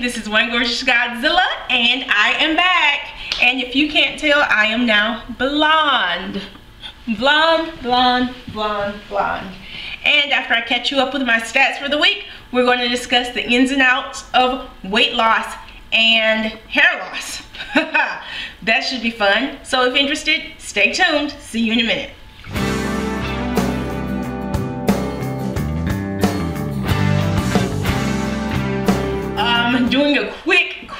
this is One Gorgeous Godzilla, and I am back. And if you can't tell, I am now blonde. Blonde, blonde, blonde, blonde. And after I catch you up with my stats for the week, we're going to discuss the ins and outs of weight loss and hair loss. That should be fun. So if interested, stay tuned. See you in a minute. I'm doing a quick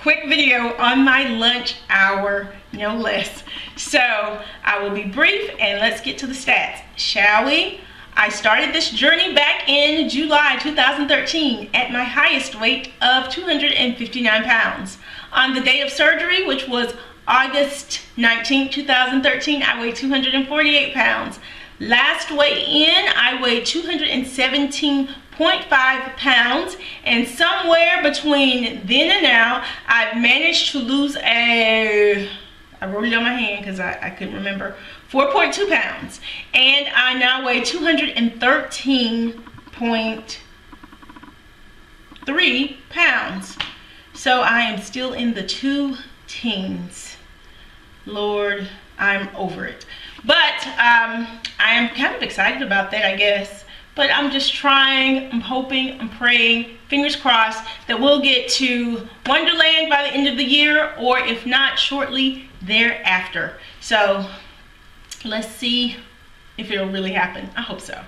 video on my lunch hour, no less. So I will be brief and let's get to the stats, shall we? I started this journey back in July 2013 at my highest weight of 259 pounds. On the day of surgery, which was August 19, 2013, I weighed 248 pounds. Last weigh in, I weighed 217.5 pounds, and somewhere between then and now, I've managed to lose I wrote it on my hand because I couldn't remember, 4.2 pounds. And I now weigh 213.3 pounds. So I am still in the two teens. Lord, I'm over it. But I am kind of excited about that, I guess. But I'm just trying, I'm hoping, I'm praying, fingers crossed, that we'll get to Wonderland by the end of the year, or if not, shortly thereafter. So let's see if it'll really happen. I hope so.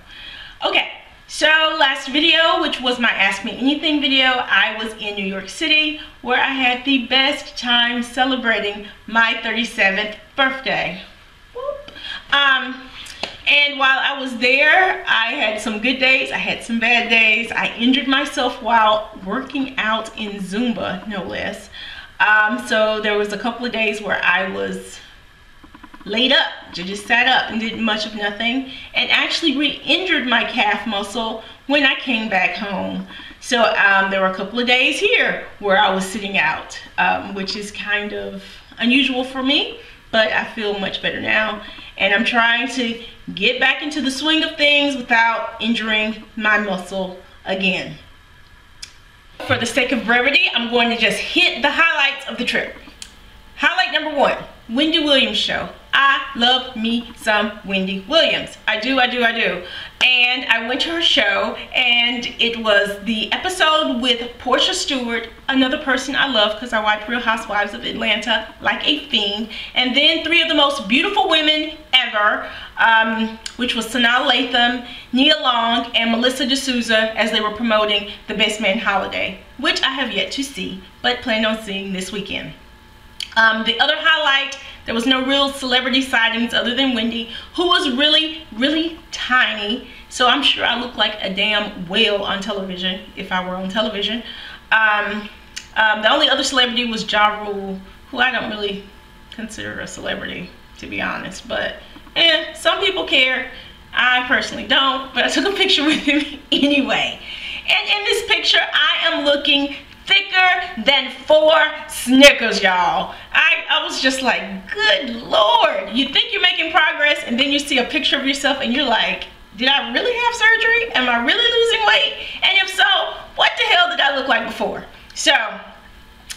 Okay, so last video, which was my Ask Me Anything video, I was in New York City, where I had the best time celebrating my 37th birthday. Whoop. And while I was there, I had some good days, I had some bad days. I injured myself while working out in Zumba, no less. So there was a couple of days where I was laid up, just sat up and did much of nothing, and actually re-injured my calf muscle when I came back home. So there were a couple of days here where I was sitting out, which is kind of unusual for me, but I feel much better now. And I'm trying to get back into the swing of things without injuring my muscle again. For the sake of brevity, I'm going to just hit the highlights of the trip. Highlight number one, Wendy Williams show. I love me some Wendy Williams. I do. And I went to her show, and it was the episode with Portia Stewart, another person I love because I watch Real Housewives of Atlanta like a fiend. And then three of the most beautiful women ever, which was Sanaa Lathan, Nia Long, and Melissa D'Souza, as they were promoting the Best Man Holiday, which I have yet to see, but plan on seeing this weekend. The other highlight, there was no real celebrity sightings other than Wendy, who was really tiny. So I'm sure I look like a damn whale on television if I were on television. The only other celebrity was Ja Rule, who I don't really consider a celebrity, to be honest. But some people care. I personally don't, but I took a picture with him anyway. And in this picture, I am looking thicker than 4 Snickers, y'all. I was just like, good Lord. You think you're making progress, and then you see a picture of yourself and you're like, did I really have surgery? Am I really losing weight? And if so, what the hell did I look like before? So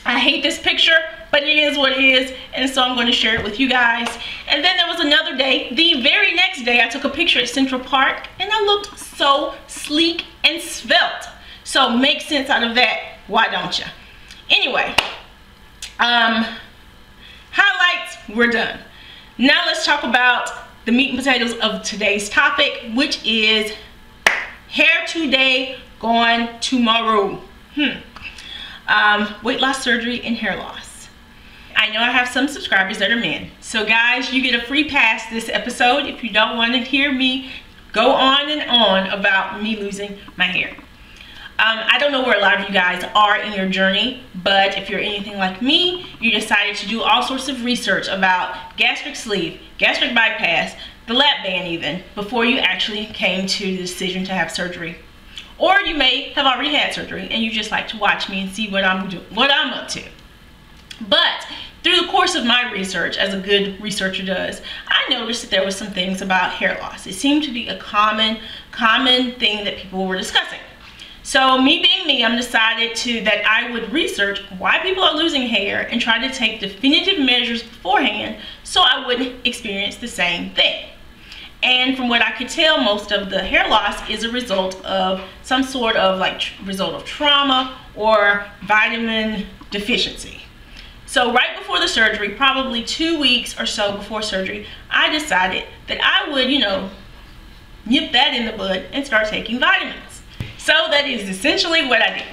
I hate this picture, but it is what it is, and so I'm going to share it with you guys. And then there was another day, the very next day, I took a picture at Central Park, and I looked so sleek and svelte. So make sense out of that. Why don't you? Anyway, highlights, we're done. Now let's talk about the meat and potatoes of today's topic, which is hair today, gone tomorrow. Weight loss surgery and hair loss. I know I have some subscribers that are men. So guys, you get a free pass this episode if you don't want to hear me go on and on about me losing my hair. I don't know where a lot of you guys are in your journey, but if you're anything like me, you decided to do all sorts of research about gastric sleeve, gastric bypass, the lap band even, before you actually came to the decision to have surgery. Or you may have already had surgery and you just like to watch me and see what I'm doing, what I'm up to. But through the course of my research, as a good researcher does, I noticed that there were some things about hair loss. It seemed to be a common thing that people were discussing. So me being me, I'm decided that I would research why people are losing hair and try to take definitive measures beforehand so I wouldn't experience the same thing. And from what I could tell, most of the hair loss is a result of some sort of result of trauma or vitamin deficiency. So right before the surgery, probably 2 weeks or so before surgery, I decided that I would, nip that in the bud and start taking vitamins. So that is essentially what I did.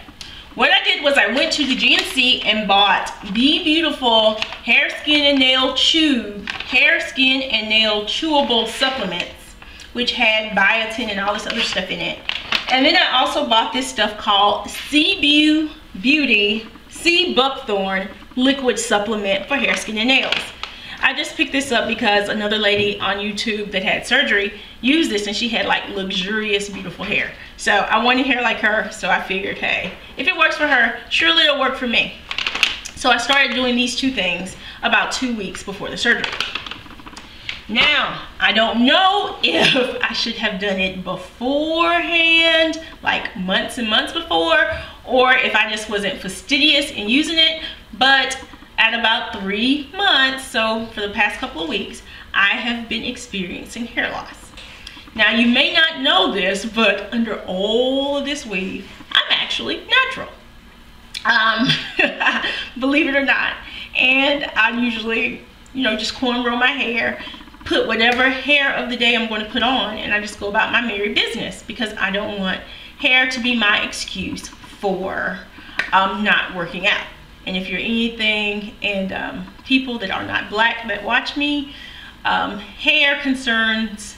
What I did was I went to the GNC and bought Be Beautiful Hair, Skin, and Nail Chewable Supplements, which had biotin and all this other stuff in it. And then I also bought this stuff called Sea Beauty Sea Buckthorn Liquid Supplement for hair, skin, and nails. I just picked this up because another lady on YouTube that had surgery used this, and she had like luxurious, beautiful hair. So I wanted hair like her, so I figured, hey, if it works for her, surely it'll work for me. So I started doing these two things about 2 weeks before the surgery. Now, I don't know if I should have done it beforehand, like months and months before, or if I just wasn't fastidious in using it, but at about 3 months, so for the past couple of weeks, I have been experiencing hair loss. Now, you may not know this, but under all of this weave, I'm actually natural. Believe it or not. And I usually, just cornrow my hair, put whatever hair of the day I'm going to put on, and I just go about my merry business because I don't want hair to be my excuse for not working out. And if you're anything, and people that are not black that watch me, hair concerns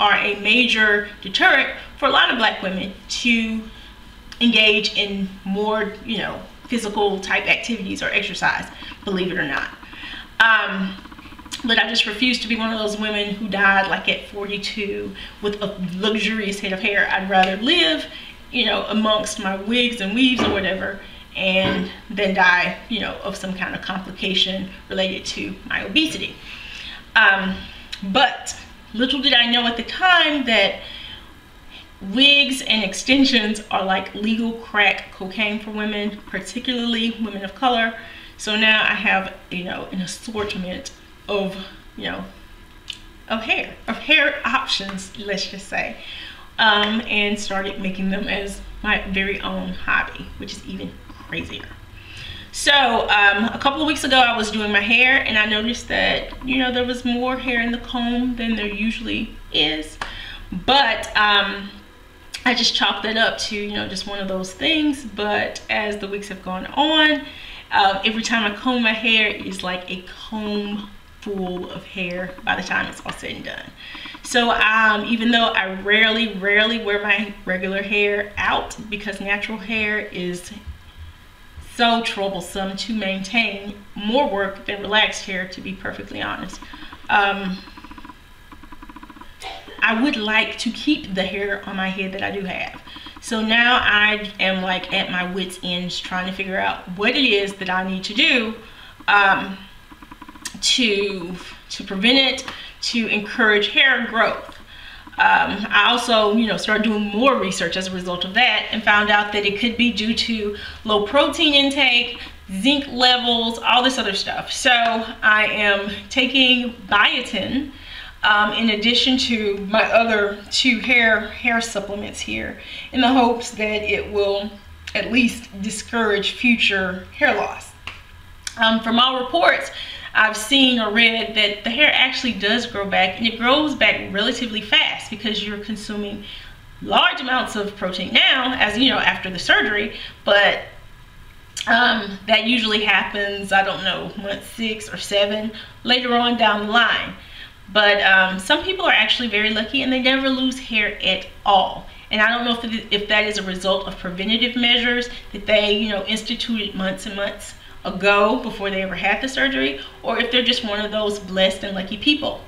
are a major deterrent for a lot of black women to engage in more, physical type activities or exercise, believe it or not. But I just refuse to be one of those women who died like at 42 with a luxurious head of hair. I'd rather live, amongst my wigs and weaves or whatever, and then die, of some kind of complication related to my obesity. But little did I know at the time that wigs and extensions are like legal crack cocaine for women, particularly women of color. So now I have, an assortment of, of hair options, let's just say, and started making them as my very own hobby, which is even crazier. So a couple of weeks ago, I was doing my hair, and I noticed that there was more hair in the comb than there usually is, but I just chalked that up to just one of those things. But as the weeks have gone on, every time I comb my hair, it's like a comb full of hair by the time it's all said and done. So even though I rarely wear my regular hair out because natural hair is so troublesome to maintain, more work than relaxed hair, to be perfectly honest, I would like to keep the hair on my head that I do have. So now I am like at my wit's ends trying to figure out what it is that I need to do to prevent it, to encourage hair growth. I also, started doing more research as a result of that, and found out that it could be due to low protein intake, zinc levels, all this other stuff. So I am taking biotin in addition to my other 2 hair supplements here, in the hopes that it will at least discourage future hair loss. From all reports I've seen or read, that the hair actually does grow back, and it grows back relatively fast because you're consuming large amounts of protein now, as after the surgery, but that usually happens, I don't know, month 6 or 7 later on down the line. But some people are actually very lucky and they never lose hair at all. And I don't know if that is a result of preventative measures that they instituted months and months ago before they ever had the surgery, or if they're just one of those blessed and lucky people.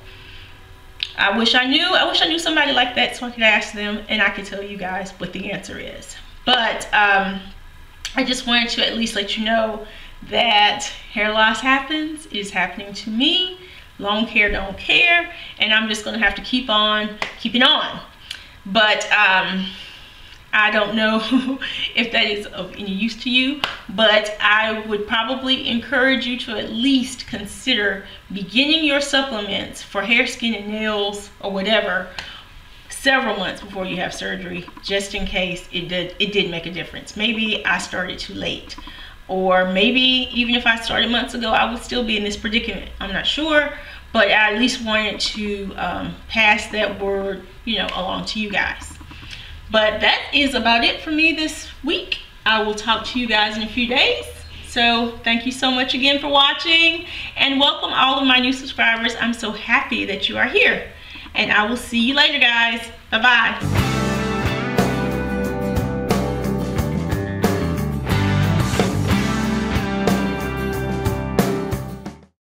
I wish I knew somebody like that so I could ask them and I could tell you guys what the answer is. But I just wanted to at least let you know that hair loss happens. It is happening to me. Long hair don't care, and I'm just gonna have to keep on keeping on. But I I don't know if that is of any use to you, but I would probably encourage you to at least consider beginning your supplements for hair, skin, and nails or whatever several months before you have surgery, just in case it did make a difference. Maybe I started too late, or maybe even if I started months ago, I would still be in this predicament. I'm not sure, but I at least wanted to pass that word, you know, along to you guys. But that is about it for me this week. I will talk to you guys in a few days. So thank you so much again for watching, and welcome all of my new subscribers. I'm so happy that you are here, and I will see you later, guys. Bye-bye.